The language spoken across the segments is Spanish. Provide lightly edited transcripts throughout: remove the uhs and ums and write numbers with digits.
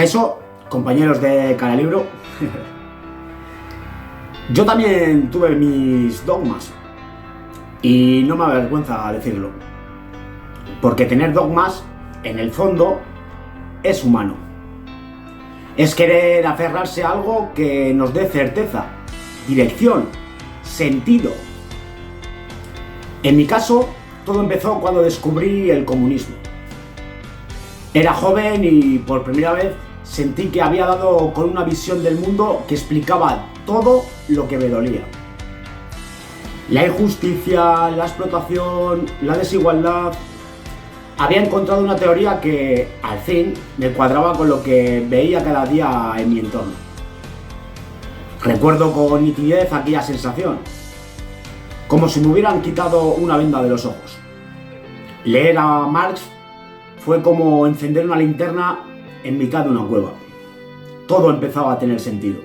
Eso, compañeros de cada libro, yo también tuve mis dogmas y no me avergüenza decirlo, porque tener dogmas, en el fondo, es humano. Es querer aferrarse a algo que nos dé certeza, dirección, sentido. En mi caso, todo empezó cuando descubrí el comunismo. Era joven y por primera vez sentí que había dado con una visión del mundo que explicaba todo lo que me dolía. La injusticia, la explotación, la desigualdad. Había encontrado una teoría que, al fin, me cuadraba con lo que veía cada día en mi entorno. Recuerdo con nitidez aquella sensación, como si me hubieran quitado una venda de los ojos. Leer a Marx fue como encender una linterna en mitad de una cueva. Todo empezaba a tener sentido.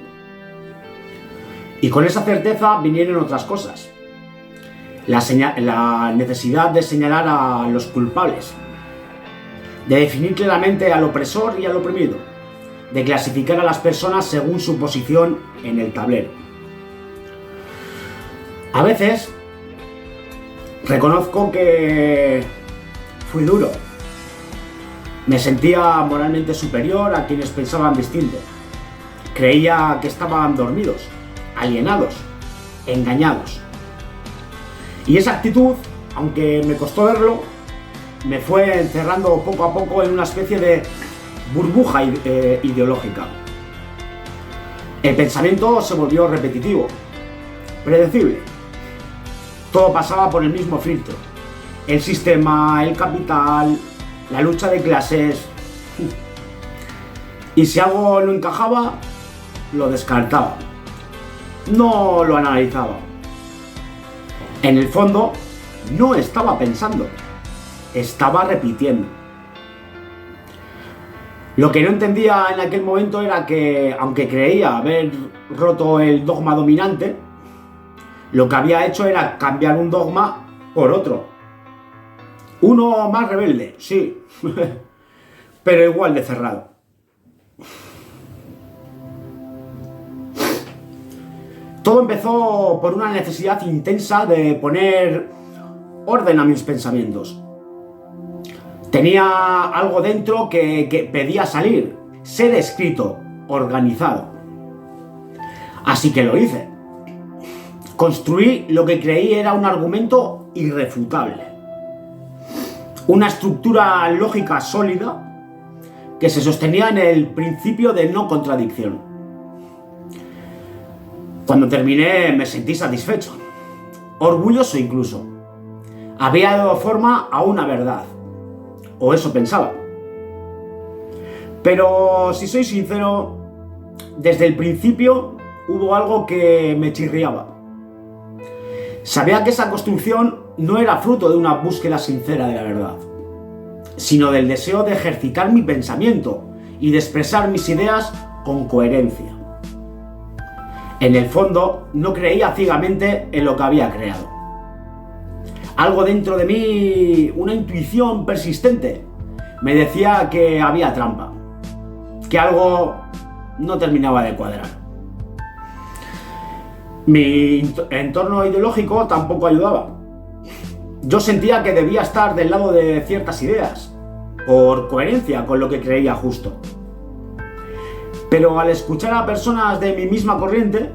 Y con esa certeza vinieron otras cosas. La necesidad de señalar a los culpables, de definir claramente al opresor y al oprimido, de clasificar a las personas según su posición en el tablero. A veces reconozco que fui duro. Me sentía moralmente superior a quienes pensaban distinto. Creía que estaban dormidos, alienados, engañados. Y esa actitud, aunque me costó verlo, me fue encerrando poco a poco en una especie de burbuja ideológica. El pensamiento se volvió repetitivo, predecible. Todo pasaba por el mismo filtro. El sistema, el capital, la lucha de clases. Y si algo no encajaba, lo descartaba. No lo analizaba. En el fondo, no estaba pensando, estaba repitiendo. Lo que no entendía en aquel momento era que, aunque creía haber roto el dogma dominante, lo que había hecho era cambiar un dogma por otro. Uno más rebelde, sí, pero igual de cerrado. Todo empezó por una necesidad intensa de poner orden a mis pensamientos. Tenía algo dentro que pedía salir, ser escrito, organizado. Así que lo hice. Construí lo que creí era un argumento irrefutable. Una estructura lógica sólida que se sostenía en el principio de no contradicción. Cuando terminé me sentí satisfecho, orgulloso incluso. Había dado forma a una verdad, o eso pensaba. Pero si soy sincero, desde el principio hubo algo que me chirriaba. Sabía que esa construcción no era fruto de una búsqueda sincera de la verdad, sino del deseo de ejercitar mi pensamiento y de expresar mis ideas con coherencia. En el fondo, no creía ciegamente en lo que había creado. Algo dentro de mí, una intuición persistente, me decía que había trampa, que algo no terminaba de cuadrar. Mi entorno ideológico tampoco ayudaba. Yo sentía que debía estar del lado de ciertas ideas, por coherencia con lo que creía justo. Pero al escuchar a personas de mi misma corriente,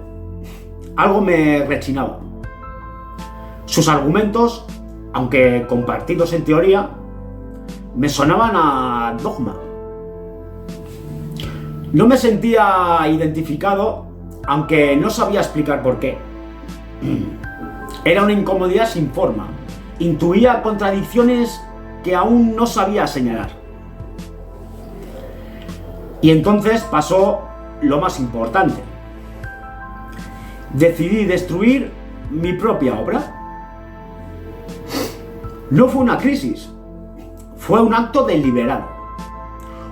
algo me rechinaba. Sus argumentos, aunque compartidos en teoría, me sonaban a dogma. No me sentía identificado, aunque no sabía explicar por qué. Era una incomodidad sin forma. Intuía contradicciones que aún no sabía señalar. Y entonces pasó lo más importante. Decidí destruir mi propia obra. No fue una crisis, fue un acto deliberado.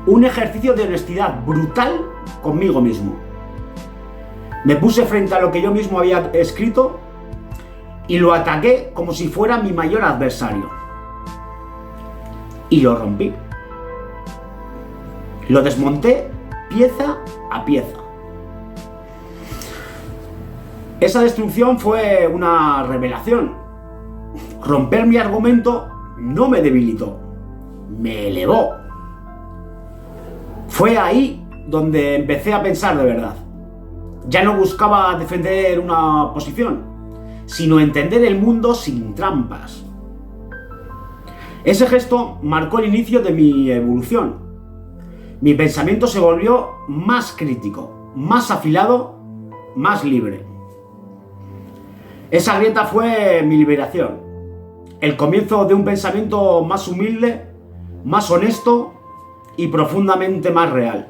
Un ejercicio de honestidad brutal conmigo mismo. Me puse frente a lo que yo mismo había escrito y lo ataqué como si fuera mi mayor adversario. Y lo rompí. Lo desmonté pieza a pieza. Esa destrucción fue una revelación. Romper mi argumento no me debilitó, me elevó. Fue ahí donde empecé a pensar de verdad. Ya no buscaba defender una posición, sino entender el mundo sin trampas. Ese gesto marcó el inicio de mi evolución. Mi pensamiento se volvió más crítico, más afilado, más libre. Esa grieta fue mi liberación, el comienzo de un pensamiento más humilde, más honesto y profundamente más real.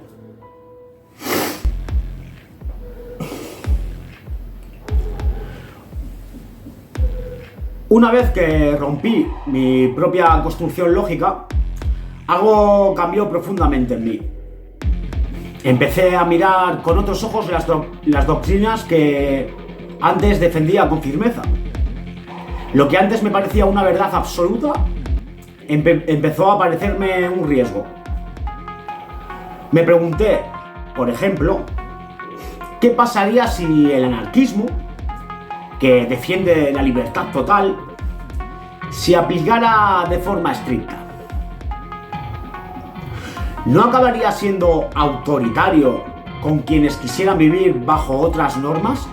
Una vez que rompí mi propia construcción lógica, algo cambió profundamente en mí. Empecé a mirar con otros ojos las doctrinas que antes defendía con firmeza. Lo que antes me parecía una verdad absoluta, empezó a parecerme un riesgo. Me pregunté, por ejemplo, ¿qué pasaría si el anarquismo, que defiende la libertad total, se aplicara de forma estricta? ¿No acabaría siendo autoritario con quienes quisieran vivir bajo otras normas?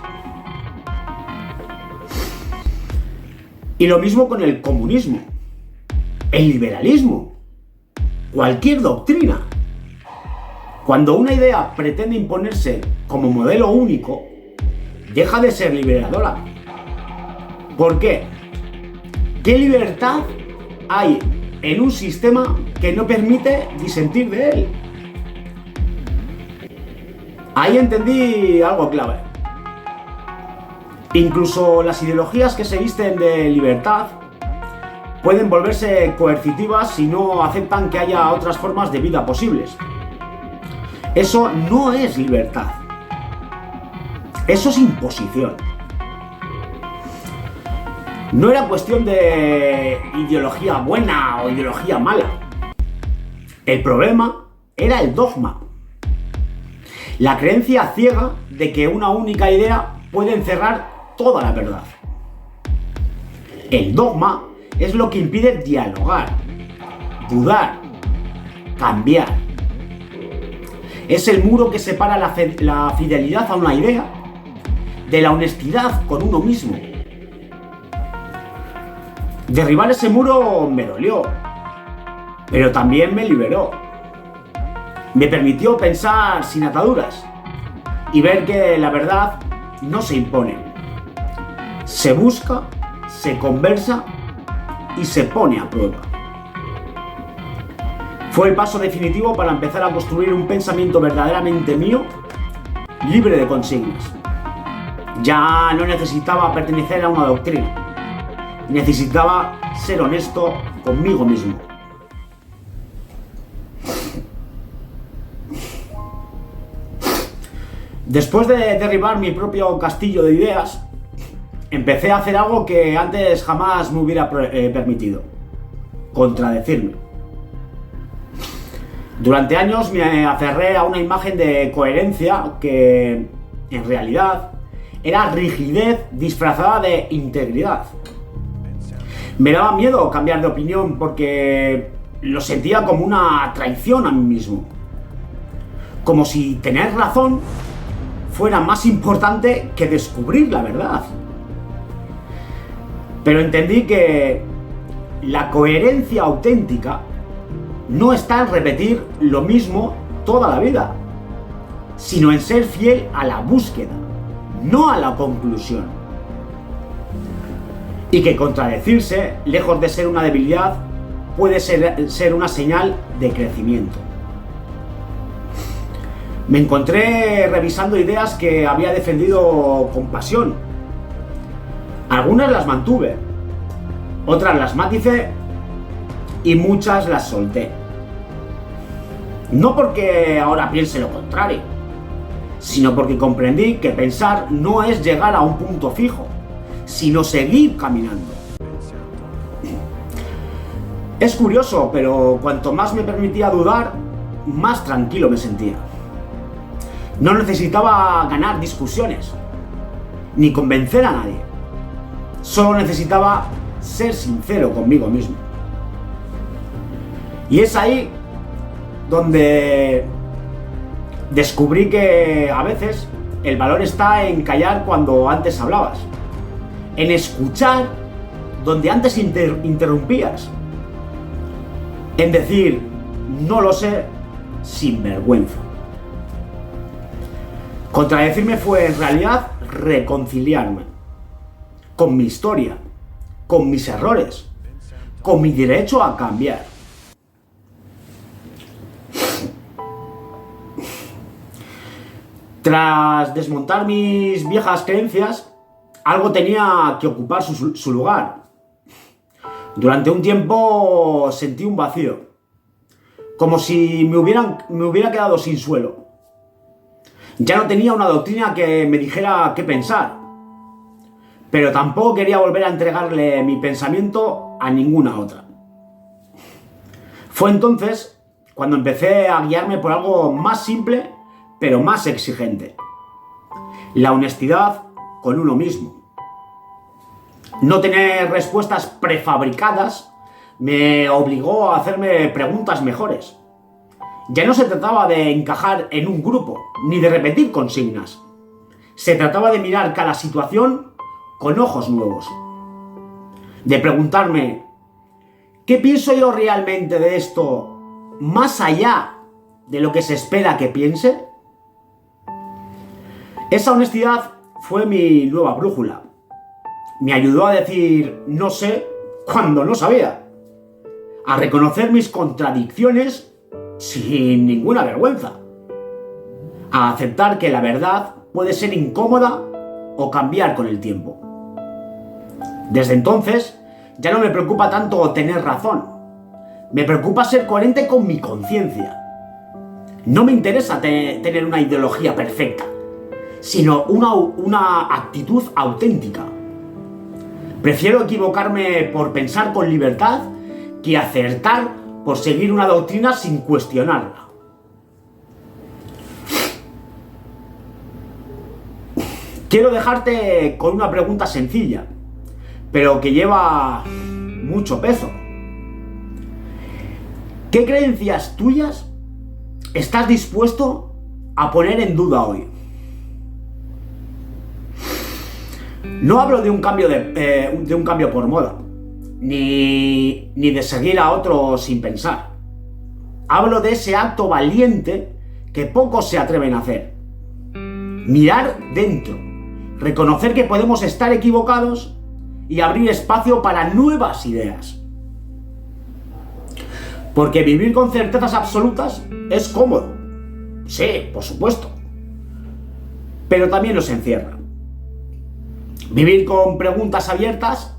Y lo mismo con el comunismo, el liberalismo, cualquier doctrina. Cuando una idea pretende imponerse como modelo único, deja de ser liberadora. ¿Por qué? ¿Qué libertad hay en un sistema que no permite disentir de él? Ahí entendí algo clave. Incluso las ideologías que se visten de libertad pueden volverse coercitivas si no aceptan que haya otras formas de vida posibles. Eso no es libertad. Eso es imposición. No era cuestión de ideología buena o ideología mala. El problema era el dogma. La creencia ciega de que una única idea puede encerrar toda la verdad. El dogma es lo que impide dialogar, dudar, cambiar. Es el muro que separa la fidelidad a una idea de la honestidad con uno mismo. Derribar ese muro me dolió, pero también me liberó. Me permitió pensar sin ataduras y ver que la verdad no se impone. Se busca, se conversa y se pone a prueba. Fue el paso definitivo para empezar a construir un pensamiento verdaderamente mío, libre de consignas. Ya no necesitaba pertenecer a una doctrina. Necesitaba ser honesto conmigo mismo. Después de derribar mi propio castillo de ideas, empecé a hacer algo que antes jamás me hubiera permitido: contradecirme. Durante años me aferré a una imagen de coherencia que, en realidad, era rigidez disfrazada de integridad. Me daba miedo cambiar de opinión porque lo sentía como una traición a mí mismo. Como si tener razón fuera más importante que descubrir la verdad. Pero entendí que la coherencia auténtica no está en repetir lo mismo toda la vida, sino en ser fiel a la búsqueda, no a la conclusión. Y que contradecirse, lejos de ser una debilidad, puede ser una señal de crecimiento. Me encontré revisando ideas que había defendido con pasión. Algunas las mantuve, otras las maticé y muchas las solté. No porque ahora piense lo contrario, sino porque comprendí que pensar no es llegar a un punto fijo, sino seguir caminando. Es curioso, pero cuanto más me permitía dudar, más tranquilo me sentía. No necesitaba ganar discusiones, ni convencer a nadie. Solo necesitaba ser sincero conmigo mismo. Y es ahí donde descubrí que a veces el valor está en callar cuando antes hablabas, en escuchar donde antes interrumpías, en decir no lo sé sin vergüenza. Contradecirme fue en realidad reconciliarme con mi historia, con mis errores, con mi derecho a cambiar. Tras desmontar mis viejas creencias, algo tenía que ocupar su lugar. Durante un tiempo sentí un vacío, como si me hubiera quedado sin suelo. Ya no tenía una doctrina que me dijera qué pensar, pero tampoco quería volver a entregarle mi pensamiento a ninguna otra. Fue entonces cuando empecé a guiarme por algo más simple, pero más exigente: la honestidad con uno mismo. No tener respuestas prefabricadas me obligó a hacerme preguntas mejores. Ya no se trataba de encajar en un grupo, ni de repetir consignas. Se trataba de mirar cada situación con ojos nuevos. De preguntarme, ¿qué pienso yo realmente de esto más allá de lo que se espera que piense? Esa honestidad fue mi nueva brújula. Me ayudó a decir no sé cuando no sabía, a reconocer mis contradicciones sin ninguna vergüenza, a aceptar que la verdad puede ser incómoda o cambiar con el tiempo. Desde entonces ya no me preocupa tanto tener razón, me preocupa ser coherente con mi conciencia. No me interesa tener una ideología perfecta, sino una actitud auténtica. Prefiero equivocarme por pensar con libertad que acertar por seguir una doctrina sin cuestionarla. Quiero dejarte con una pregunta sencilla, pero que lleva mucho peso. ¿Qué creencias tuyas estás dispuesto a poner en duda hoy? No hablo de un cambio por moda, ni de seguir a otros sin pensar. Hablo de ese acto valiente que pocos se atreven a hacer. Mirar dentro, reconocer que podemos estar equivocados y abrir espacio para nuevas ideas. Porque vivir con certezas absolutas es cómodo. Sí, por supuesto. Pero también nos encierra. Vivir con preguntas abiertas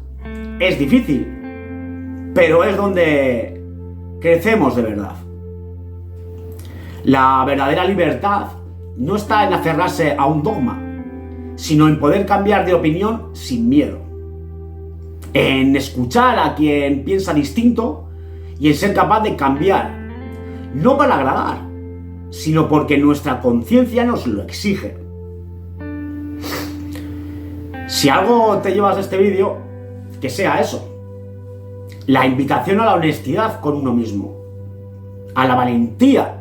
es difícil, pero es donde crecemos de verdad. La verdadera libertad no está en aferrarse a un dogma, sino en poder cambiar de opinión sin miedo, en escuchar a quien piensa distinto y en ser capaz de cambiar, no para agradar, sino porque nuestra conciencia nos lo exige. Si algo te llevas de este vídeo, que sea eso: la invitación a la honestidad con uno mismo, a la valentía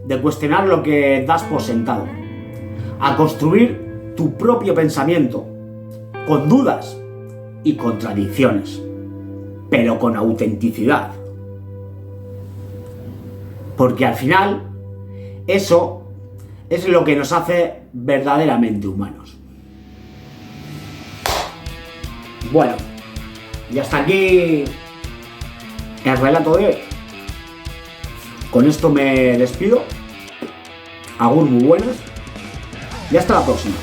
de cuestionar lo que das por sentado, a construir tu propio pensamiento, con dudas y contradicciones, pero con autenticidad. Porque al final, eso es lo que nos hace verdaderamente humanos. Bueno, y hasta aquí el relato de hoy. Con esto me despido. Agur, muy buenas. Y hasta la próxima.